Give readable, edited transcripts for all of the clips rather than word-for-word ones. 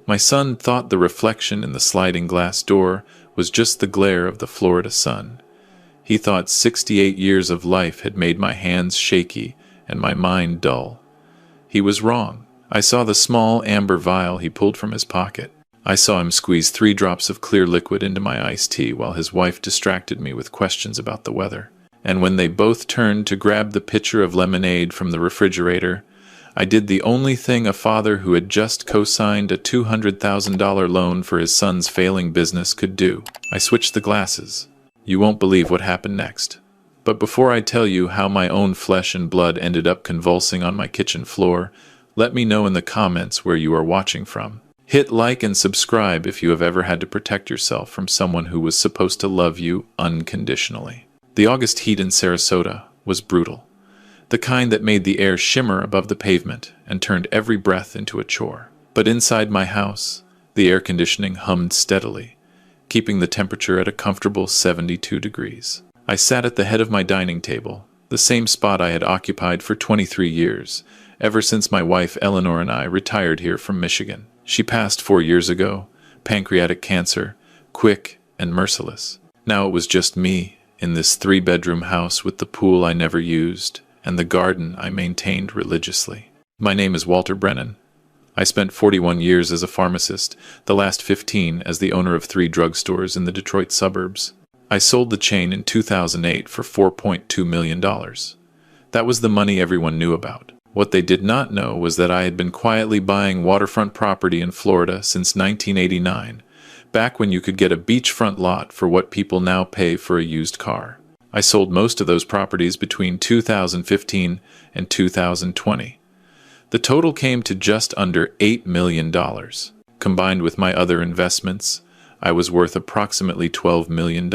My son thought the reflection in the sliding glass door was just the glare of the Florida sun. He thought 68 years of life had made my hands shaky and my mind dull. He was wrong. I saw the small amber vial he pulled from his pocket. I saw him squeeze 3 drops of clear liquid into my iced tea while his wife distracted me with questions about the weather. And when they both turned to grab the pitcher of lemonade from the refrigerator, I did the only thing a father who had just co-signed a $200,000 loan for his son's failing business could do. I switched the glasses. You won't believe what happened next. But before I tell you how my own flesh and blood ended up convulsing on my kitchen floor, let me know in the comments where you are watching from. Hit like and subscribe if you have ever had to protect yourself from someone who was supposed to love you unconditionally. The August heat in Sarasota was brutal. The kind that made the air shimmer above the pavement and turned every breath into a chore. But inside my house, the air conditioning hummed steadily, keeping the temperature at a comfortable 72 degrees. I sat at the head of my dining table, the same spot I had occupied for 23 years, ever since my wife Eleanor and I retired here from Michigan. She passed 4 years ago, pancreatic cancer, quick and merciless. Now it was just me in this 3-bedroom house with the pool I never used and the garden I maintained religiously. My name is Walter Brennan. I spent 41 years as a pharmacist, the last 15 as the owner of 3 drugstores in the Detroit suburbs. I sold the chain in 2008 for $4.2 million. That was the money everyone knew about. What they did not know was that I had been quietly buying waterfront property in Florida since 1989, back when you could get a beachfront lot for what people now pay for a used car. I sold most of those properties between 2015 and 2020. The total came to just under $8 million. Combined with my other investments, I was worth approximately $12 million.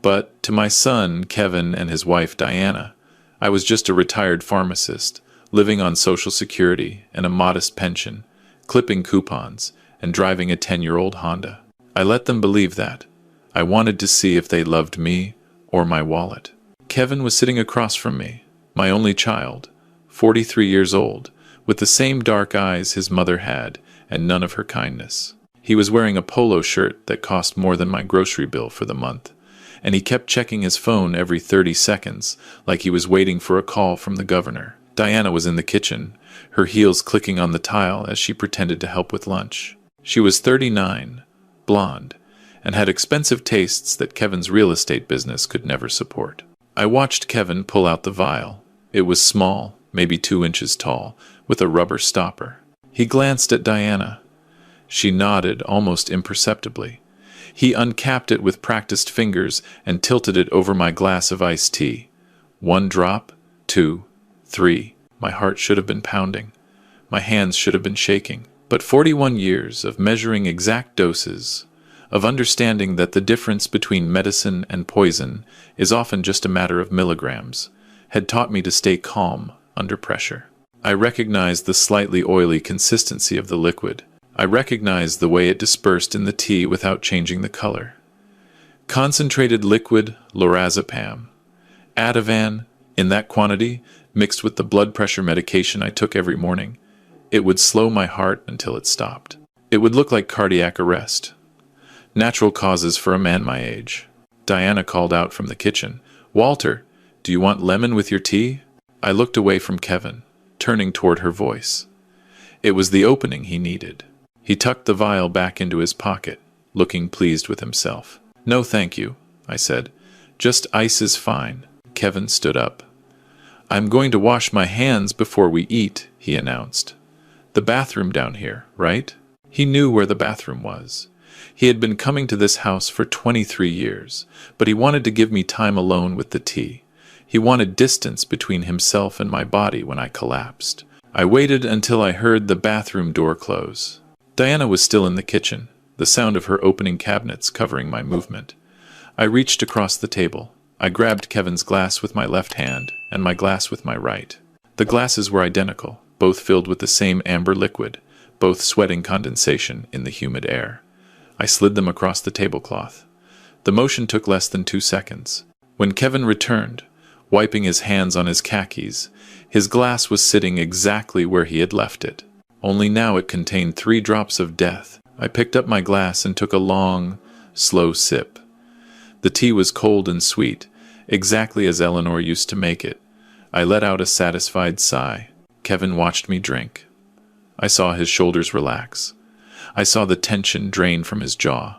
But to my son, Kevin, and his wife, Diana, I was just a retired pharmacist, living on Social Security and a modest pension, clipping coupons, and driving a 10-year-old Honda. I let them believe that. I wanted to see if they loved me or my wallet. Kevin was sitting across from me, my only child, 43 years old, with the same dark eyes his mother had and none of her kindness. He was wearing a polo shirt that cost more than my grocery bill for the month, and he kept checking his phone every 30 seconds like he was waiting for a call from the governor. Diana was in the kitchen, her heels clicking on the tile as she pretended to help with lunch. She was 39, blonde, and had expensive tastes that Kevin's real estate business could never support. I watched Kevin pull out the vial. It was small, maybe 2 inches tall, with a rubber stopper. He glanced at Diana. She nodded almost imperceptibly. He uncapped it with practiced fingers and tilted it over my glass of iced tea. 1 drop, 2, 3. My heart should have been pounding. My hands should have been shaking. But 41 years of measuring exact doses, of understanding that the difference between medicine and poison is often just a matter of milligrams, had taught me to stay calm under pressure. I recognized the slightly oily consistency of the liquid. I recognized the way it dispersed in the tea without changing the color. Concentrated liquid lorazepam. Ativan, in that quantity, mixed with the blood pressure medication I took every morning. It would slow my heart until it stopped. It would look like cardiac arrest. Natural causes for a man my age. Diana called out from the kitchen, "Walter, do you want lemon with your tea?" I looked away from Kevin, turning toward her voice. It was the opening he needed. He tucked the vial back into his pocket, looking pleased with himself. "No, thank you," I said. "Just ice is fine." Kevin stood up. "I'm going to wash my hands before we eat," he announced. "The bathroom down here, right?" He knew where the bathroom was. He had been coming to this house for 23 years, but he wanted to give me time alone with the tea. He wanted distance between himself and my body when I collapsed. I waited until I heard the bathroom door close. Diana was still in the kitchen, the sound of her opening cabinets covering my movement. I reached across the table. I grabbed Kevin's glass with my left hand and my glass with my right. The glasses were identical, both filled with the same amber liquid, both sweating condensation in the humid air. I slid them across the tablecloth. The motion took less than 2 seconds. When Kevin returned, wiping his hands on his khakis, his glass was sitting exactly where he had left it, only now it contained 3 drops of death. I picked up my glass and took a long, slow sip. The tea was cold and sweet, exactly as Eleanor used to make it. I let out a satisfied sigh. Kevin watched me drink. I saw his shoulders relax. I saw the tension drain from his jaw.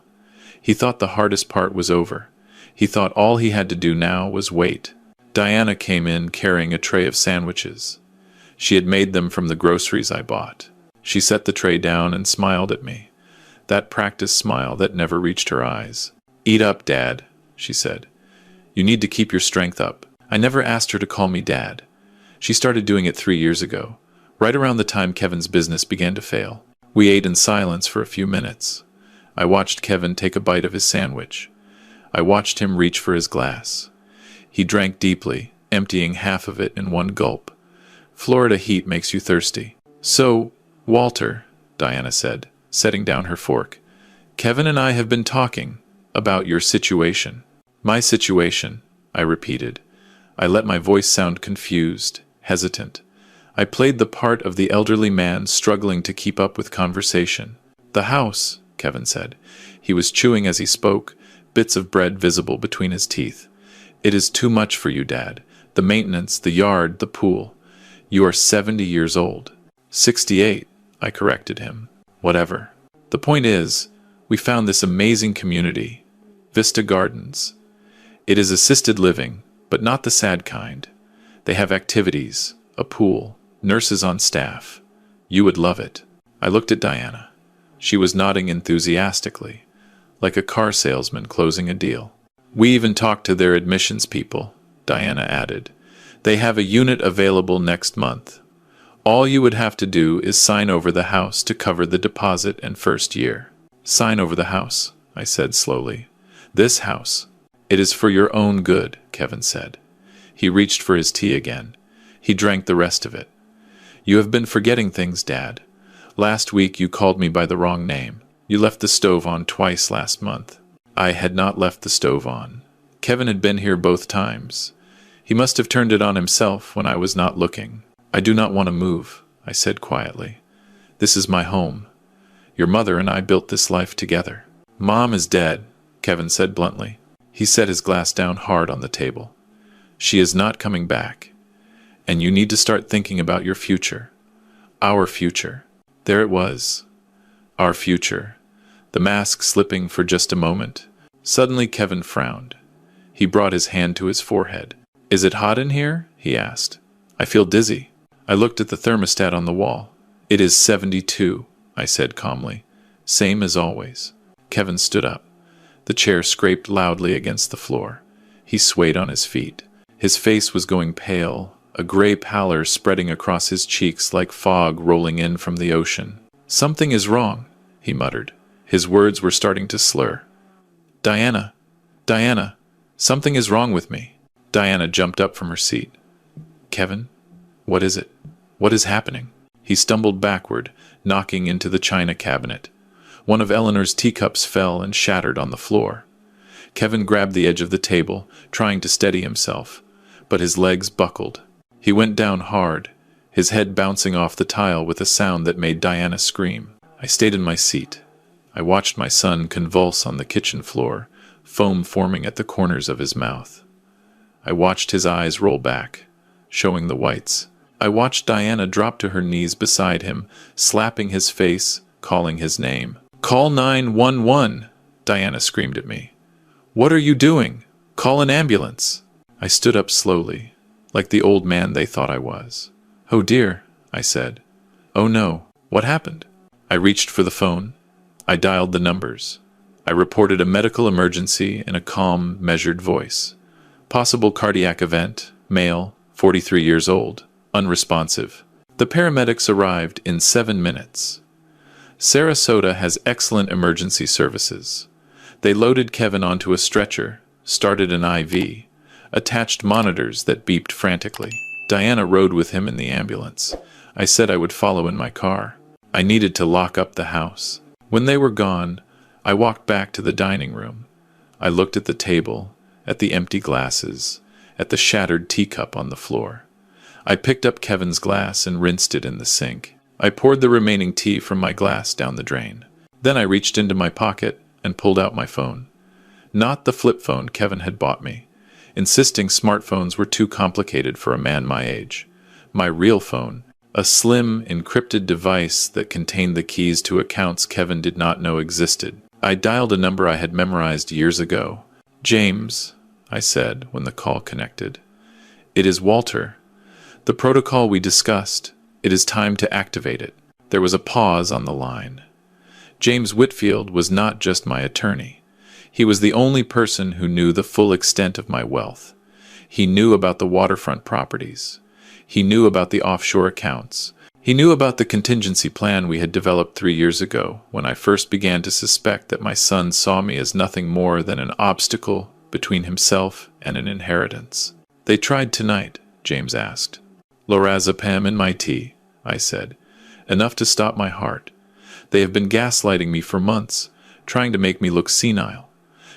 He thought the hardest part was over. He thought all he had to do now was wait. Diana came in carrying a tray of sandwiches. She had made them from the groceries I bought. She set the tray down and smiled at me. That practiced smile that never reached her eyes. "Eat up, Dad," she said. "You need to keep your strength up." I never asked her to call me Dad. She started doing it 3 years ago, right around the time Kevin's business began to fail. We ate in silence for a few minutes. I watched Kevin take a bite of his sandwich. I watched him reach for his glass. He drank deeply, emptying half of it in one gulp. Florida heat makes you thirsty. "So, Walter," Diana said, setting down her fork, "Kevin and I have been talking about your situation." "My situation," I repeated. I let my voice sound confused, hesitant. I played the part of the elderly man struggling to keep up with conversation. "The house," Kevin said. He was chewing as he spoke, bits of bread visible between his teeth. "It is too much for you, Dad. The maintenance, the yard, the pool. You are 70 years old." 68, I corrected him. "Whatever. The point is, we found this amazing community, Vista Gardens. It is assisted living, but not the sad kind. They have activities, a pool, nurses on staff. You would love it." I looked at Diana. She was nodding enthusiastically, like a car salesman closing a deal. "We even talked to their admissions people," Diana added. "They have a unit available next month. All you would have to do is sign over the house to cover the deposit and first year." "Sign over the house," I said slowly. "This house. It is for your own good," Kevin said. He reached for his tea again. He drank the rest of it. "You have been forgetting things, Dad. Last week you called me by the wrong name. You left the stove on twice last month." I had not left the stove on. Kevin had been here both times. He must have turned it on himself when I was not looking. "I do not want to move," I said quietly. "This is my home. Your mother and I built this life together." "Mom is dead," Kevin said bluntly. He set his glass down hard on the table. "She is not coming back. And you need to start thinking about your future. Our future." There it was. Our future. The mask slipping for just a moment. Suddenly Kevin frowned. He brought his hand to his forehead. "Is it hot in here?" he asked. "I feel dizzy." I looked at the thermostat on the wall. "It is 72, I said calmly. "Same as always." Kevin stood up. The chair scraped loudly against the floor. He swayed on his feet. His face was going pale, a gray pallor spreading across his cheeks like fog rolling in from the ocean. "Something is wrong," he muttered. His words were starting to slur. Diana, something is wrong with me." Diana jumped up from her seat. "Kevin, what is it? What is happening?" He stumbled backward, knocking into the china cabinet. One of Eleanor's teacups fell and shattered on the floor. Kevin grabbed the edge of the table, trying to steady himself, but his legs buckled. He went down hard, his head bouncing off the tile with a sound that made Diana scream. I stayed in my seat. I watched my son convulse on the kitchen floor, foam forming at the corners of his mouth. I watched his eyes roll back, showing the whites. I watched Diana drop to her knees beside him, slapping his face, calling his name. "Call 911!" Diana screamed at me. "What are you doing? Call an ambulance!" I stood up slowly, like the old man they thought I was. "Oh dear," I said. "Oh no, what happened?" I reached for the phone. I dialed the numbers. I reported a medical emergency in a calm, measured voice. Possible cardiac event, male, 43 years old, unresponsive. The paramedics arrived in 7 minutes. Sarasota has excellent emergency services. They loaded Kevin onto a stretcher, started an IV, attached monitors that beeped frantically. Diana rode with him in the ambulance. I said I would follow in my car. I needed to lock up the house. When they were gone, I walked back to the dining room. I looked at the table, at the empty glasses, at the shattered teacup on the floor. I picked up Kevin's glass and rinsed it in the sink. I poured the remaining tea from my glass down the drain. Then I reached into my pocket and pulled out my phone. Not the flip phone Kevin had bought me, insisting smartphones were too complicated for a man my age. My real phone, a slim, encrypted device that contained the keys to accounts Kevin did not know existed. I dialed a number I had memorized years ago. "James," I said when the call connected. "It is Walter. The protocol we discussed. It is time to activate it." There was a pause on the line. James Whitfield was not just my attorney. He was the only person who knew the full extent of my wealth. He knew about the waterfront properties. He knew about the offshore accounts. He knew about the contingency plan we had developed 3 years ago, when I first began to suspect that my son saw me as nothing more than an obstacle between himself and an inheritance. "They tried tonight?" James asked. "Lorazepam in my tea," I said. "Enough to stop my heart. They have been gaslighting me for months, trying to make me look senile.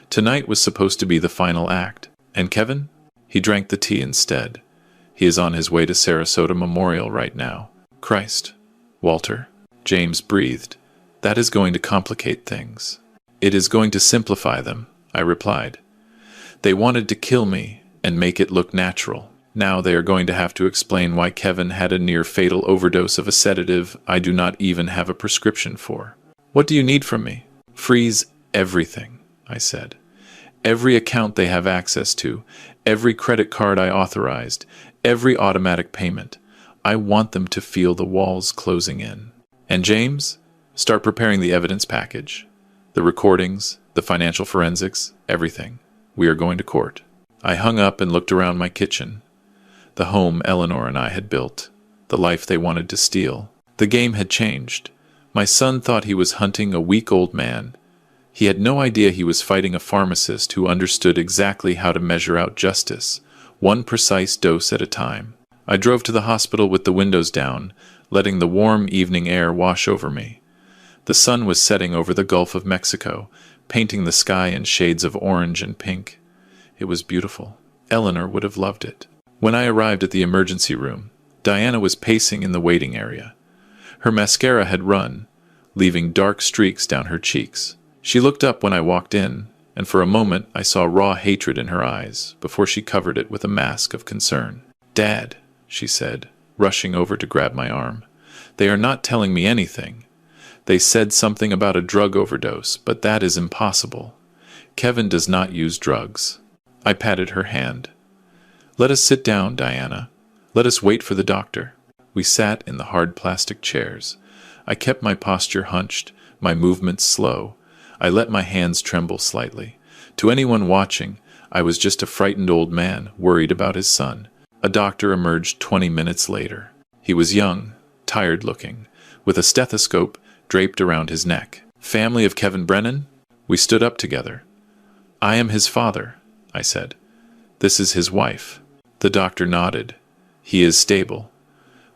Tonight was supposed to be the final act. And Kevin? He drank the tea instead. He is on his way to Sarasota Memorial right now." "Christ, Walter," James breathed. "That is going to complicate things." "It is going to simplify them," I replied. "They wanted to kill me and make it look natural. Now they are going to have to explain why Kevin had a near-fatal overdose of a sedative I do not even have a prescription for." "What do you need from me?" "Freeze everything," I said. "Every account they have access to, every credit card I authorized, every automatic payment. I want them to feel the walls closing in. And James, start preparing the evidence package. The recordings, the financial forensics, everything. We are going to court." I hung up and looked around my kitchen. The home Eleanor and I had built. The life they wanted to steal. The game had changed. My son thought he was hunting a weak old man. He had no idea he was fighting a pharmacist who understood exactly how to measure out justice, one precise dose at a time. I drove to the hospital with the windows down, letting the warm evening air wash over me. The sun was setting over the Gulf of Mexico, painting the sky in shades of orange and pink. It was beautiful. Eleanor would have loved it. When I arrived at the emergency room, Diana was pacing in the waiting area. Her mascara had run, leaving dark streaks down her cheeks. She looked up when I walked in, and for a moment I saw raw hatred in her eyes before she covered it with a mask of concern. "Dad," she said, rushing over to grab my arm. "They are not telling me anything. They said something about a drug overdose, but that is impossible. Kevin does not use drugs." I patted her hand. "Let us sit down, Diana. Let us wait for the doctor." We sat in the hard plastic chairs. I kept my posture hunched, my movements slow. I let my hands tremble slightly. To anyone watching, I was just a frightened old man, worried about his son. A doctor emerged 20 minutes later. He was young, tired-looking, with a stethoscope draped around his neck. "Family of Kevin Brennan?" We stood up together. "I am his father," I said. "This is his wife." The doctor nodded. "He is stable."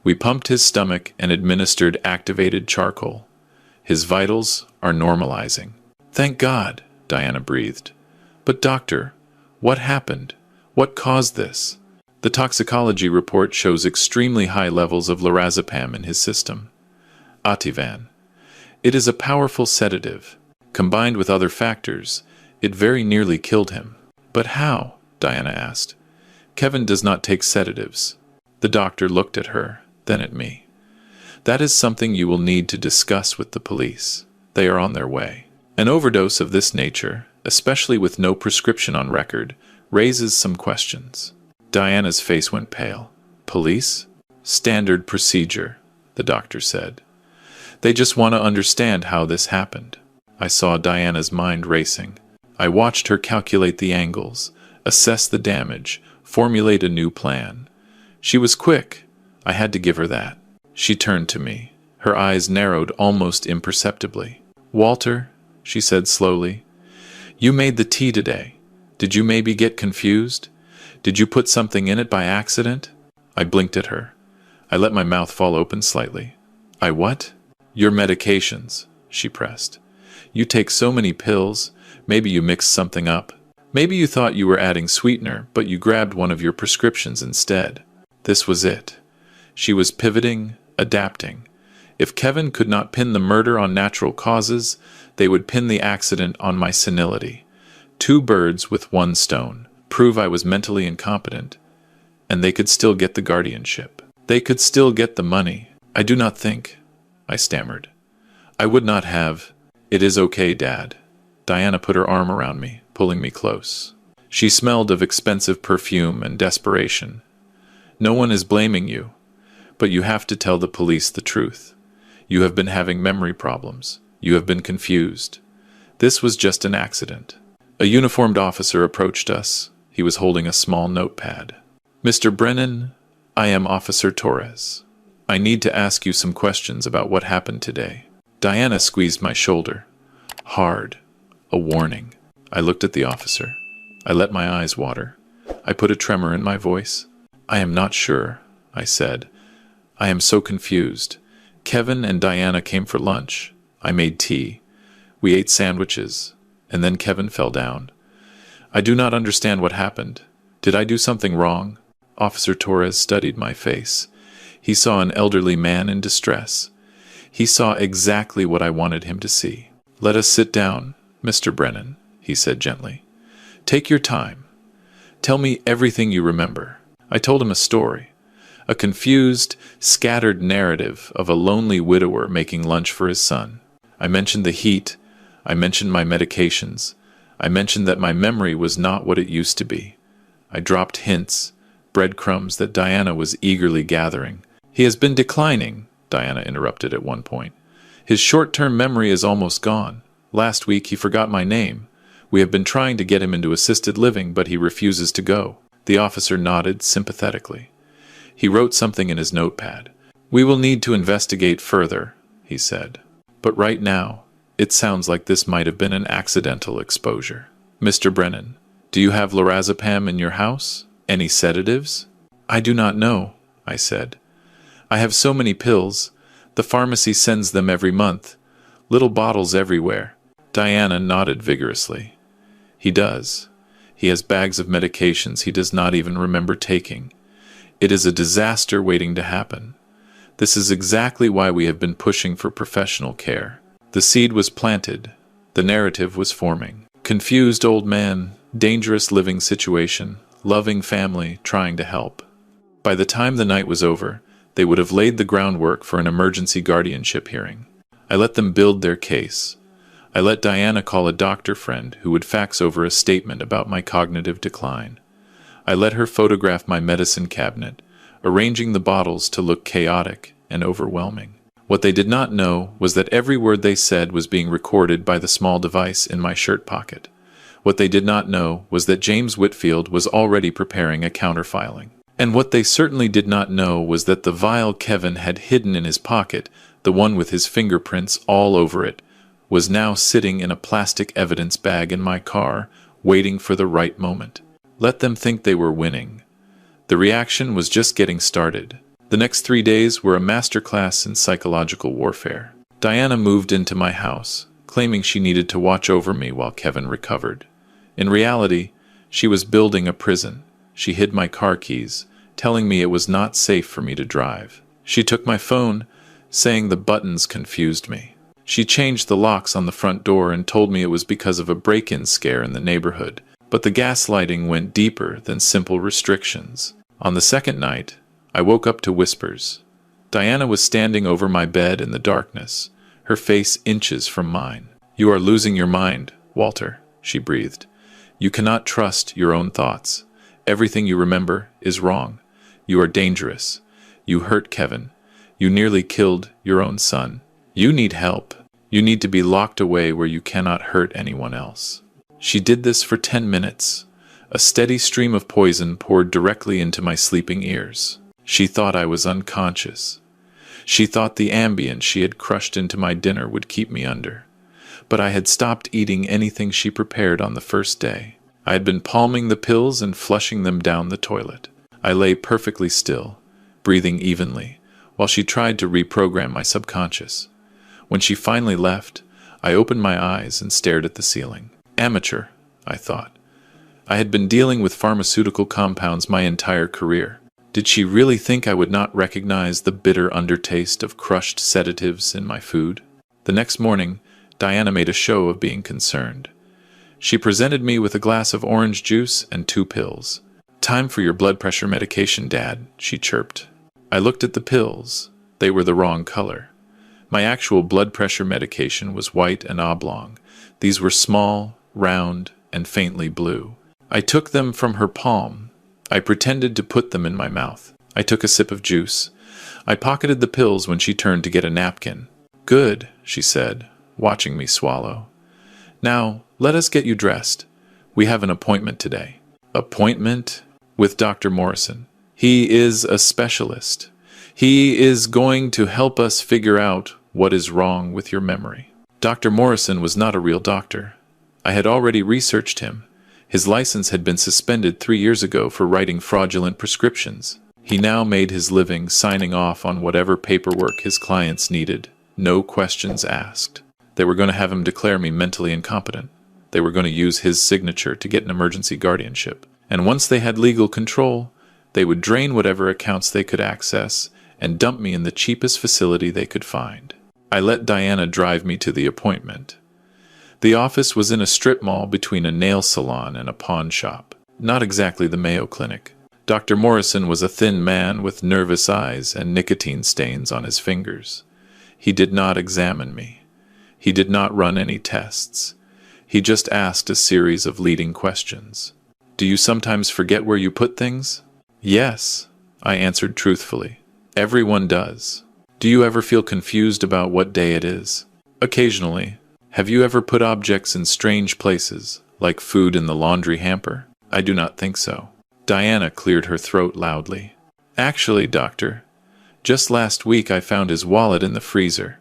We pumped his stomach and administered activated charcoal. "His vitals are normalizing." "Thank God," Diana breathed. "But doctor, what happened? What caused this?" "The toxicology report shows extremely high levels of lorazepam in his system. Ativan. It is a powerful sedative. Combined with other factors, it very nearly killed him." "But how?" Diana asked. "Kevin does not take sedatives." The doctor looked at her, then at me. "That is something you will need to discuss with the police. They are on their way. An overdose of this nature, especially with no prescription on record, raises some questions." Diana's face went pale. "Police?" "Standard procedure," the doctor said. "They just want to understand how this happened." I saw Diana's mind racing. I watched her calculate the angles, assess the damage, formulate a new plan. She was quick. I had to give her that. She turned to me. Her eyes narrowed almost imperceptibly. "Walter," she said slowly, "you made the tea today. Did you maybe get confused? Did you put something in it by accident?" I blinked at her. I let my mouth fall open slightly. "I what?" "Your medications," she pressed. "You take so many pills. Maybe you mixed something up. Maybe you thought you were adding sweetener, but you grabbed one of your prescriptions instead." This was it. She was pivoting, adapting. If Kevin could not pin the murder on natural causes, they would pin the accident on my senility. Two birds with one stone. Prove I was mentally incompetent, and they could still get the guardianship. They could still get the money. I do not think, I stammered. I would not have. It is okay, Dad. Diana put her arm around me, pulling me close. She smelled of expensive perfume and desperation. No one is blaming you, but you have to tell the police the truth. You have been having memory problems. You have been confused. This was just an accident. A uniformed officer approached us. He was holding a small notepad. Mr. Brennan, I am Officer Torres. I need to ask you some questions about what happened today. Diana squeezed my shoulder. Hard. A warning. I looked at the officer. I let my eyes water. I put a tremor in my voice. I am not sure, I said. I am so confused. Kevin and Diana came for lunch. I made tea. We ate sandwiches, and then Kevin fell down. I do not understand what happened. Did I do something wrong? Officer Torres studied my face. He saw an elderly man in distress. He saw exactly what I wanted him to see. Let us sit down, Mr. Brennan, he said gently. Take your time. Tell me everything you remember. I told him a story. A confused, scattered narrative of a lonely widower making lunch for his son. I mentioned the heat. I mentioned my medications. I mentioned that my memory was not what it used to be. I dropped hints, breadcrumbs that Diana was eagerly gathering. He has been declining, Diana interrupted at one point. His short-term memory is almost gone. Last week he forgot my name. We have been trying to get him into assisted living, but he refuses to go. The officer nodded sympathetically. He wrote something in his notepad. We will need to investigate further, he said. But right now, it sounds like this might have been an accidental exposure. Mr. Brennan, do you have lorazepam in your house? Any sedatives? I do not know, I said. I have so many pills. The pharmacy sends them every month. Little bottles everywhere. Diana nodded vigorously. He does. He has bags of medications he does not even remember taking. It is a disaster waiting to happen. This is exactly why we have been pushing for professional care. The seed was planted. The narrative was forming. Confused old man, dangerous living situation, loving family, trying to help. By the time the night was over, they would have laid the groundwork for an emergency guardianship hearing. I let them build their case. I let Diana call a doctor friend who would fax over a statement about my cognitive decline. I let her photograph my medicine cabinet, arranging the bottles to look chaotic and overwhelming. What they did not know was that every word they said was being recorded by the small device in my shirt pocket. What they did not know was that James Whitfield was already preparing a counterfiling. And what they certainly did not know was that the vial Kevin had hidden in his pocket, the one with his fingerprints all over it, was now sitting in a plastic evidence bag in my car, waiting for the right moment. Let them think they were winning. The reaction was just getting started. The next 3 days were a masterclass in psychological warfare. Diana moved into my house, claiming she needed to watch over me while Kevin recovered. In reality, she was building a prison. She hid my car keys, telling me it was not safe for me to drive. She took my phone, saying the buttons confused me. She changed the locks on the front door and told me it was because of a break-in scare in the neighborhood. But the gaslighting went deeper than simple restrictions. On the second night, I woke up to whispers. Diana was standing over my bed in the darkness, her face inches from mine. "You are losing your mind, Walter," she breathed. "You cannot trust your own thoughts. Everything you remember is wrong. You are dangerous. You hurt Kevin. You nearly killed your own son. You need help. You need to be locked away where you cannot hurt anyone else." She did this for 10 minutes. A steady stream of poison poured directly into my sleeping ears. She thought I was unconscious. She thought the Ambien she had crushed into my dinner would keep me under. But I had stopped eating anything she prepared on the first day. I had been palming the pills and flushing them down the toilet. I lay perfectly still, breathing evenly, while she tried to reprogram my subconscious. When she finally left, I opened my eyes and stared at the ceiling. Amateur, I thought. I had been dealing with pharmaceutical compounds my entire career. Did she really think I would not recognize the bitter undertaste of crushed sedatives in my food? The next morning, Diana made a show of being concerned. She presented me with a glass of orange juice and 2 pills. "Time for your blood pressure medication, Dad," she chirped. I looked at the pills. They were the wrong color. My actual blood pressure medication was white and oblong. These were small, round, and faintly blue. I took them from her palm. I pretended to put them in my mouth. I took a sip of juice. I pocketed the pills when she turned to get a napkin. "Good," she said, watching me swallow. "Now, let us get you dressed. We have an appointment today." "Appointment?" "With Dr. Morrison. He is a specialist. He is going to help us figure out what is wrong with your memory." Dr. Morrison was not a real doctor. I had already researched him. His license had been suspended 3 years ago for writing fraudulent prescriptions. He now made his living signing off on whatever paperwork his clients needed. No questions asked. They were going to have him declare me mentally incompetent. They were going to use his signature to get an emergency guardianship. And once they had legal control, they would drain whatever accounts they could access and dump me in the cheapest facility they could find. I let Diana drive me to the appointment. The office was in a strip mall between a nail salon and a pawn shop. Not exactly the Mayo Clinic. Dr. Morrison was a thin man with nervous eyes and nicotine stains on his fingers. He did not examine me. He did not run any tests. He just asked a series of leading questions. "Do you sometimes forget where you put things?" "Yes," I answered truthfully. "Everyone does." "Do you ever feel confused about what day it is?" "Occasionally." "Have you ever put objects in strange places, like food in the laundry hamper?" "I do not think so." Diana cleared her throat loudly. "Actually, doctor, just last week I found his wallet in the freezer,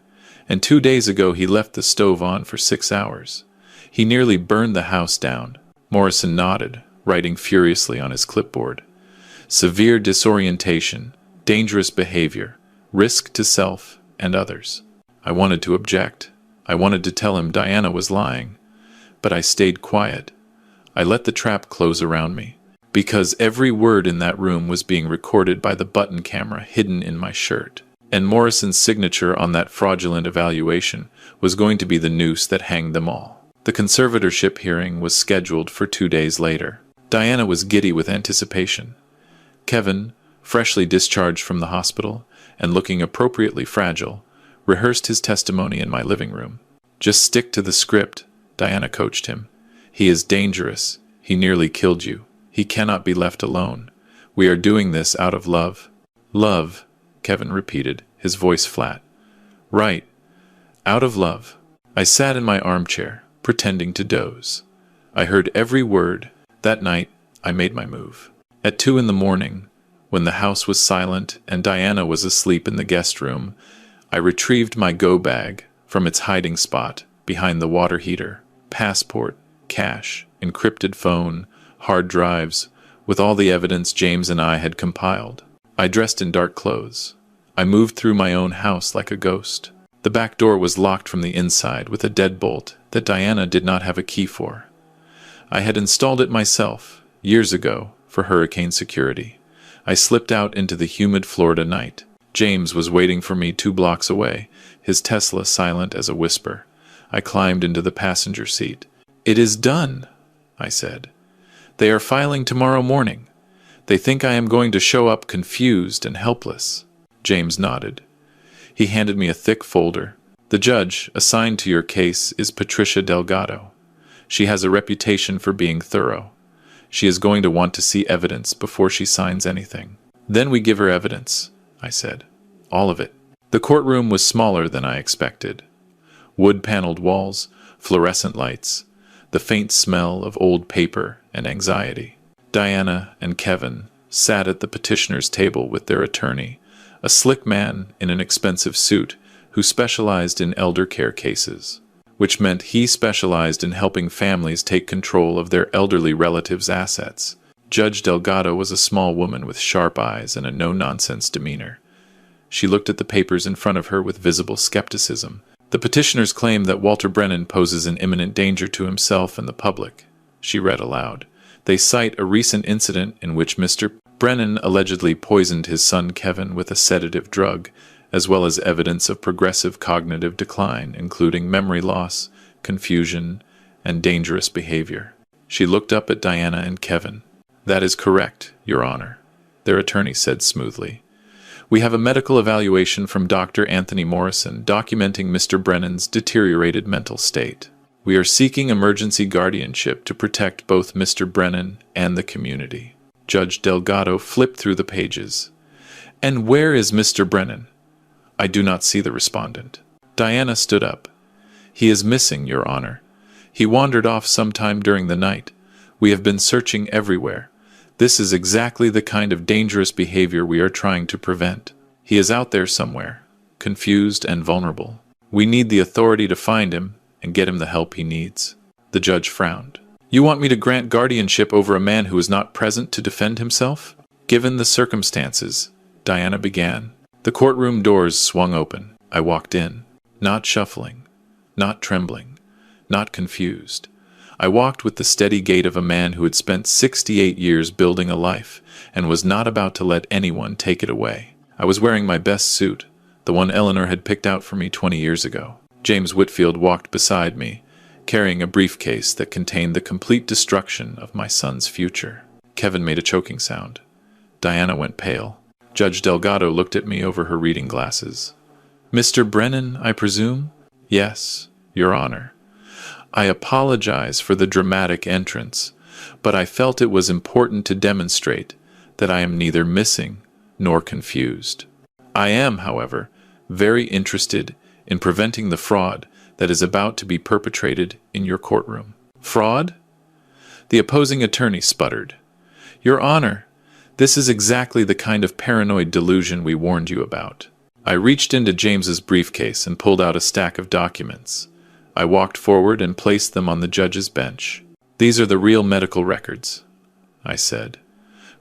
and 2 days ago he left the stove on for 6 hours. He nearly burned the house down." Morrison nodded, writing furiously on his clipboard. "Severe disorientation, dangerous behavior, risk to self and others." I wanted to object. I wanted to tell him Diana was lying, but I stayed quiet. I let the trap close around me, because every word in that room was being recorded by the button camera hidden in my shirt, and Morrison's signature on that fraudulent evaluation was going to be the noose that hanged them all. The conservatorship hearing was scheduled for 2 days later. Diana was giddy with anticipation. Kevin, freshly discharged from the hospital and looking appropriately fragile, rehearsed his testimony in my living room. "Just stick to the script," Diana coached him. "He is dangerous. He nearly killed you. He cannot be left alone. We are doing this out of love." "Love," Kevin repeated, his voice flat. "Right. Out of love." I sat in my armchair, pretending to doze. I heard every word. That night, I made my move. At 2 a.m, when the house was silent and Diana was asleep in the guest room, I retrieved my go bag from its hiding spot behind the water heater. Passport, cash, encrypted phone, hard drives, with all the evidence James and I had compiled. I dressed in dark clothes. I moved through my own house like a ghost. The back door was locked from the inside with a deadbolt that Diana did not have a key for. I had installed it myself, years ago, for hurricane security. I slipped out into the humid Florida night. James was waiting for me 2 blocks away, his Tesla silent as a whisper. I climbed into the passenger seat. "It is done," I said. "They are filing tomorrow morning. They think I am going to show up confused and helpless." James nodded. He handed me a thick folder. "The judge assigned to your case is Patricia Delgado. She has a reputation for being thorough. She is going to want to see evidence before she signs anything." "Then we give her evidence," I said. "All of it." The courtroom was smaller than I expected. Wood-paneled walls, fluorescent lights, the faint smell of old paper and anxiety. Diana and Kevin sat at the petitioner's table with their attorney, a slick man in an expensive suit who specialized in elder care cases, which meant he specialized in helping families take control of their elderly relatives' assets. Judge Delgado was a small woman with sharp eyes and a no-nonsense demeanor. She looked at the papers in front of her with visible skepticism. "The petitioners claim that Walter Brennan poses an imminent danger to himself and the public," she read aloud. "They cite a recent incident in which Mr. Brennan allegedly poisoned his son Kevin with a sedative drug, as well as evidence of progressive cognitive decline, including memory loss, confusion, and dangerous behavior. She looked up at Diana and Kevin. "That is correct, Your Honor," their attorney said smoothly. "We have a medical evaluation from Dr. Anthony Morrison documenting Mr. Brennan's deteriorated mental state. We are seeking emergency guardianship to protect both Mr. Brennan and the community." Judge Delgado flipped through the pages. "And where is Mr. Brennan?" "I do not see the respondent." Diana stood up. "He is missing, Your Honor. He wandered off sometime during the night. We have been searching everywhere. This is exactly the kind of dangerous behavior we are trying to prevent. He is out there somewhere, confused and vulnerable. We need the authority to find him and get him the help he needs." The judge frowned. "You want me to grant guardianship over a man who is not present to defend himself?" "Given the circumstances," Diana began. The courtroom doors swung open. I walked in, not shuffling, not trembling, not confused. I walked with the steady gait of a man who had spent 68 years building a life and was not about to let anyone take it away. I was wearing my best suit, the one Eleanor had picked out for me 20 years ago. James Whitfield walked beside me, carrying a briefcase that contained the complete destruction of my son's future. Kevin made a choking sound. Diana went pale. Judge Delgado looked at me over her reading glasses. "Mr. Brennan, I presume?" "Yes, Your Honor. I apologize for the dramatic entrance, but I felt it was important to demonstrate that I am neither missing nor confused. I am, however, very interested in preventing the fraud that is about to be perpetrated in your courtroom." "Fraud?" The opposing attorney sputtered. "Your Honor, this is exactly the kind of paranoid delusion we warned you about." I reached into James's briefcase and pulled out a stack of documents. I walked forward and placed them on the judge's bench. "These are the real medical records," I said,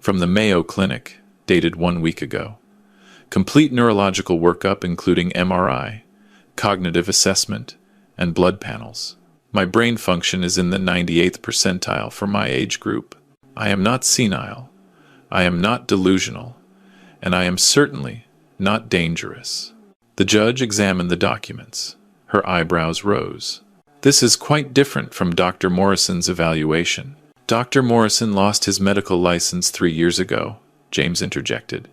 "from the Mayo Clinic, dated 1 week ago. Complete neurological workup including MRI, cognitive assessment, and blood panels. My brain function is in the 98th percentile for my age group. I am not senile, I am not delusional, and I am certainly not dangerous." The judge examined the documents. Her eyebrows rose. "This is quite different from Dr. Morrison's evaluation." "Dr. Morrison lost his medical license 3 years ago," James interjected.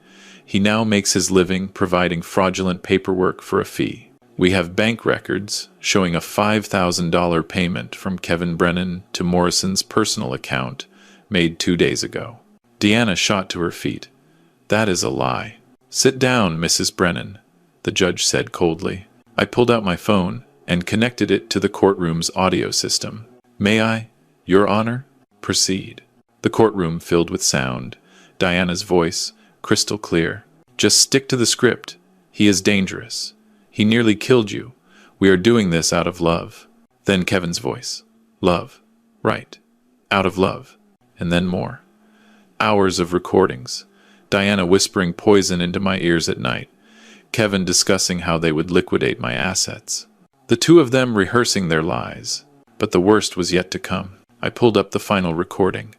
"He now makes his living providing fraudulent paperwork for a fee. We have bank records showing a $5,000 payment from Kevin Brennan to Morrison's personal account made 2 days ago." Deanna shot to her feet. "That is a lie." "Sit down, Mrs. Brennan," the judge said coldly. I pulled out my phone and connected it to the courtroom's audio system. "May I, Your Honor?" "Proceed." The courtroom filled with sound, Diana's voice crystal clear. "Just stick to the script. He is dangerous. He nearly killed you. We are doing this out of love." Then Kevin's voice. "Love. Right. Out of love." And then more. Hours of recordings. Diana whispering poison into my ears at night. Kevin discussing how they would liquidate my assets. The two of them rehearsing their lies. But the worst was yet to come. I pulled up the final recording.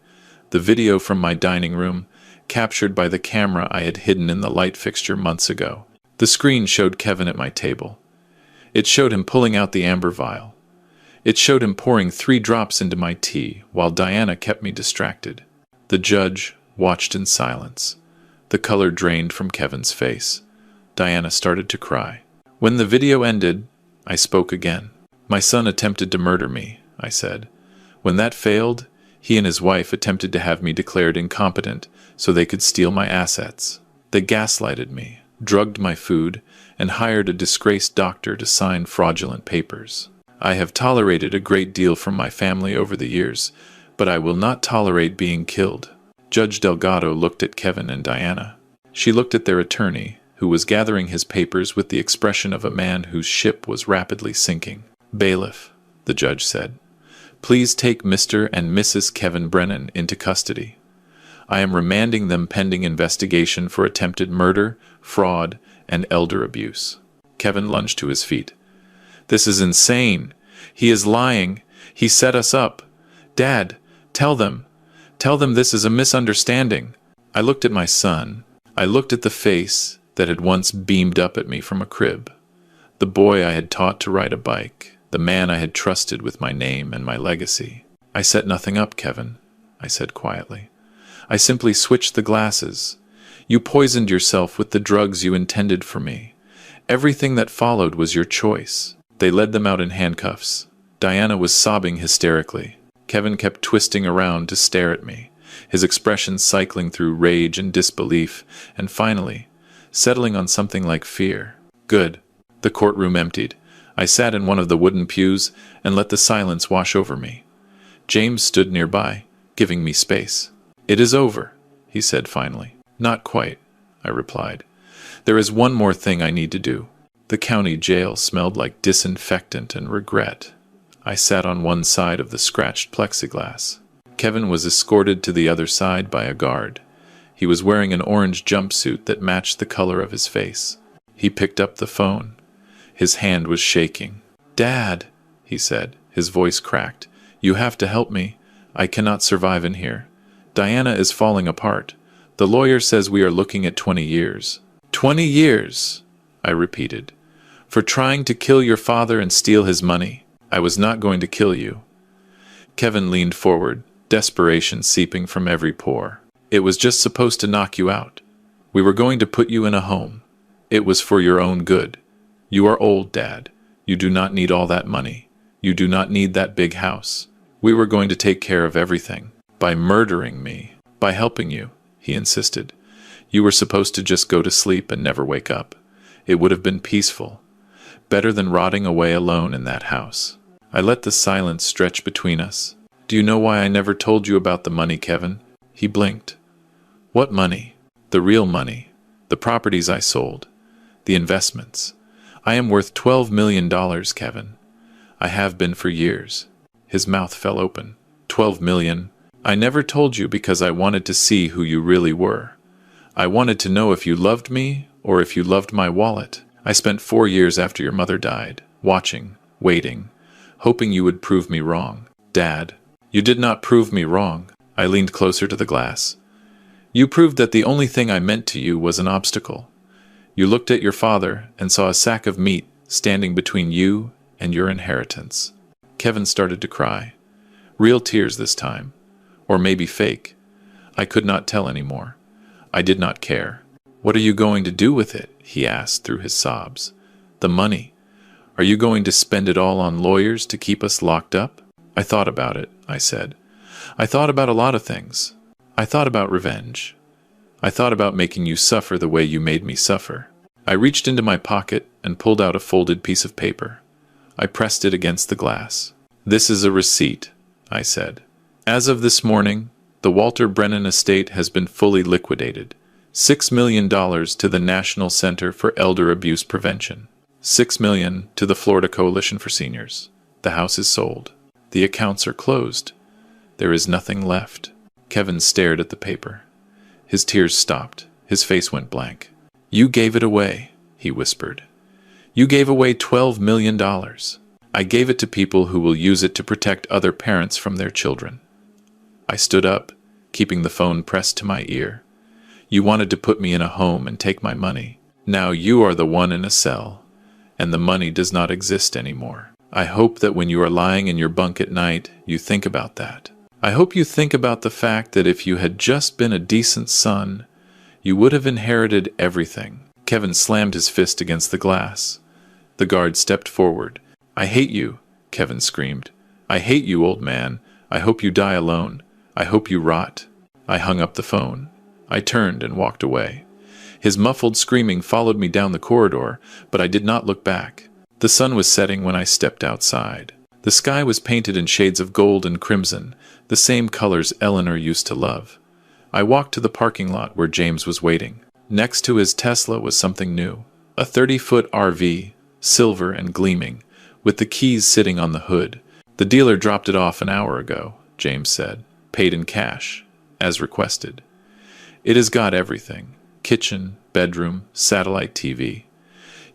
The video from my dining room, captured by the camera I had hidden in the light fixture months ago. The screen showed Kevin at my table. It showed him pulling out the amber vial. It showed him pouring 3 drops into my tea, while Diana kept me distracted. The judge watched in silence. The color drained from Kevin's face. Diana started to cry. When the video ended, I spoke again. "My son attempted to murder me," I said. "When that failed, he and his wife attempted to have me declared incompetent so they could steal my assets. They gaslighted me, drugged my food, and hired a disgraced doctor to sign fraudulent papers. I have tolerated a great deal from my family over the years, but I will not tolerate being killed." Judge Delgado looked at Kevin and Diana. She looked at their attorney, who was gathering his papers with the expression of a man whose ship was rapidly sinking. "Bailiff," the judge said, "please take Mr. and Mrs. Kevin Brennan into custody. I am remanding them pending investigation for attempted murder, fraud, and elder abuse." Kevin lunged to his feet. "This is insane. He is lying. He set us up. Dad, tell them this is a misunderstanding." I looked at my son. I looked at the face that had once beamed up at me from a crib. The boy I had taught to ride a bike. The man I had trusted with my name and my legacy. I set nothing up, Kevin, I said quietly. I simply switched the glasses. You poisoned yourself with the drugs you intended for me. Everything that followed was your choice. They led them out in handcuffs. Diana was sobbing hysterically. Kevin kept twisting around to stare at me, his expression cycling through rage and disbelief, and finally, settling on something like fear. Good. The courtroom emptied. I sat in one of the wooden pews and let the silence wash over me. James stood nearby, giving me space. It is over, he said finally. Not quite, I replied. There is one more thing I need to do. The county jail smelled like disinfectant and regret. I sat on one side of the scratched plexiglass. Kevin was escorted to the other side by a guard. He was wearing an orange jumpsuit that matched the color of his face. He picked up the phone. His hand was shaking. "Dad," he said, his voice cracked. "You have to help me. I cannot survive in here. Diana is falling apart. The lawyer says we are looking at 20 years. 20 years, I repeated. For trying to kill your father and steal his money. I was not going to kill you." Kevin leaned forward, desperation seeping from every pore. "It was just supposed to knock you out. We were going to put you in a home. It was for your own good. You are old, Dad. You do not need all that money. You do not need that big house. We were going to take care of everything. By murdering me. By helping you," he insisted. "You were supposed to just go to sleep and never wake up. It would have been peaceful. Better than rotting away alone in that house." I let the silence stretch between us. "Do you know why I never told you about the money, Kevin?" He blinked. "What money?" "The real money. The properties I sold. The investments. I am worth $12 million, Kevin. I have been for years." His mouth fell open. $12 million. "I never told you because I wanted to see who you really were. I wanted to know if you loved me or if you loved my wallet. I spent 4 years after your mother died, watching, waiting, hoping you would prove me wrong. Dad, you did not prove me wrong." I leaned closer to the glass. "You proved that the only thing I meant to you was an obstacle. You looked at your father and saw a sack of meat standing between you and your inheritance." Kevin started to cry. Real tears this time. Or maybe fake. I could not tell anymore. I did not care. "What are you going to do with it?" he asked through his sobs. "The money. Are you going to spend it all on lawyers to keep us locked up?" "I thought about it," I said. "I thought about a lot of things. I thought about revenge. I thought about making you suffer the way you made me suffer." I reached into my pocket and pulled out a folded piece of paper. I pressed it against the glass. "This is a receipt," I said. "As of this morning, the Walter Brennan estate has been fully liquidated. $6 million to the National Center for Elder Abuse Prevention. $6 million to the Florida Coalition for Seniors. The house is sold. The accounts are closed. There is nothing left." Kevin stared at the paper. His tears stopped. His face went blank. "You gave it away," he whispered. "You gave away $12 million. I gave it to people who will use it to protect other parents from their children." I stood up, keeping the phone pressed to my ear. "You wanted to put me in a home and take my money. Now you are the one in a cell, and the money does not exist anymore. I hope that when you are lying in your bunk at night, you think about that. I hope you think about the fact that if you had just been a decent son, you would have inherited everything." Kevin slammed his fist against the glass. The guard stepped forward. "I hate you," Kevin screamed. "I hate you, old man. I hope you die alone. I hope you rot." I hung up the phone. I turned and walked away. His muffled screaming followed me down the corridor, but I did not look back. The sun was setting when I stepped outside. The sky was painted in shades of gold and crimson, the same colors Eleanor used to love. I walked to the parking lot where James was waiting. Next to his Tesla was something new. A 30-foot RV, silver and gleaming, with the keys sitting on the hood. "The dealer dropped it off an hour ago," James said. "Paid in cash, as requested. It has got everything. Kitchen, bedroom, satellite TV.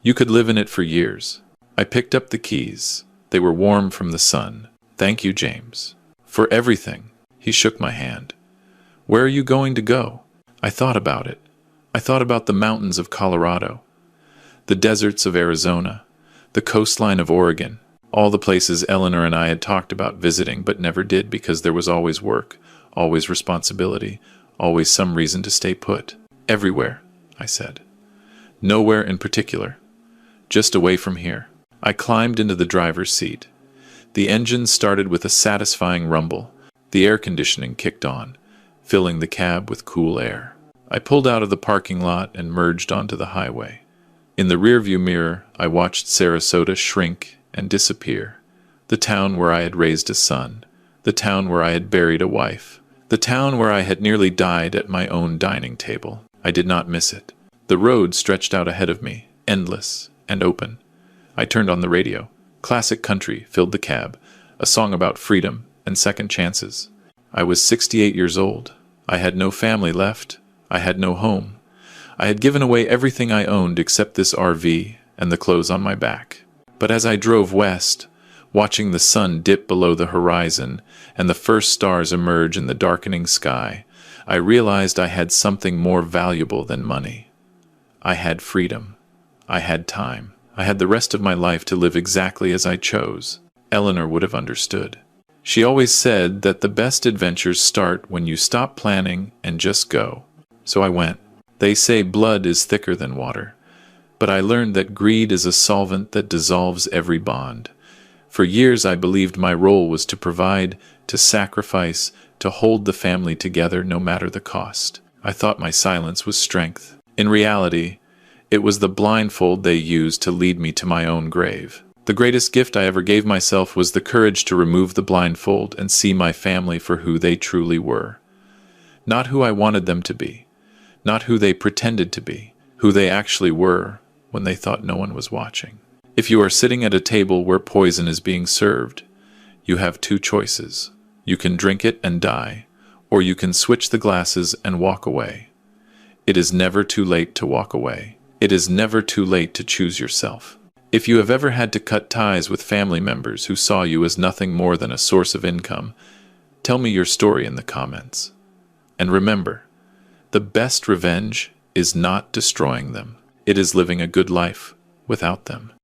You could live in it for years." I picked up the keys. They were warm from the sun. "Thank you, James. For everything." He shook my hand. "Where are you going to go?" I thought about it. I thought about the mountains of Colorado, the deserts of Arizona, the coastline of Oregon, all the places Eleanor and I had talked about visiting but never did because there was always work, always responsibility, always some reason to stay put. Everywhere, I said. Nowhere in particular. Just away from here. I climbed into the driver's seat. The engine started with a satisfying rumble. The air conditioning kicked on, filling the cab with cool air. I pulled out of the parking lot and merged onto the highway. In the rearview mirror, I watched Sarasota shrink and disappear. The town where I had raised a son. The town where I had buried a wife. The town where I had nearly died at my own dining table. I did not miss it. The road stretched out ahead of me, endless and open. I turned on the radio. Classic country filled the cab, a song about freedom and second chances. I was 68 years old. I had no family left. I had no home. I had given away everything I owned except this RV and the clothes on my back. But as I drove west, watching the sun dip below the horizon and the first stars emerge in the darkening sky, I realized I had something more valuable than money. I had freedom. I had time. I had the rest of my life to live exactly as I chose. Eleanor would have understood. She always said that the best adventures start when you stop planning and just go. So I went. They say blood is thicker than water, but I learned that greed is a solvent that dissolves every bond. For years I believed my role was to provide, to sacrifice, to hold the family together no matter the cost. I thought my silence was strength. In reality, it was the blindfold they used to lead me to my own grave. The greatest gift I ever gave myself was the courage to remove the blindfold and see my family for who they truly were. Not who I wanted them to be. Not who they pretended to be, who they actually were when they thought no one was watching. If you are sitting at a table where poison is being served, you have two choices. You can drink it and die, or you can switch the glasses and walk away. It is never too late to walk away. It is never too late to choose yourself. If you have ever had to cut ties with family members who saw you as nothing more than a source of income, tell me your story in the comments. And remember, the best revenge is not destroying them. It is living a good life without them.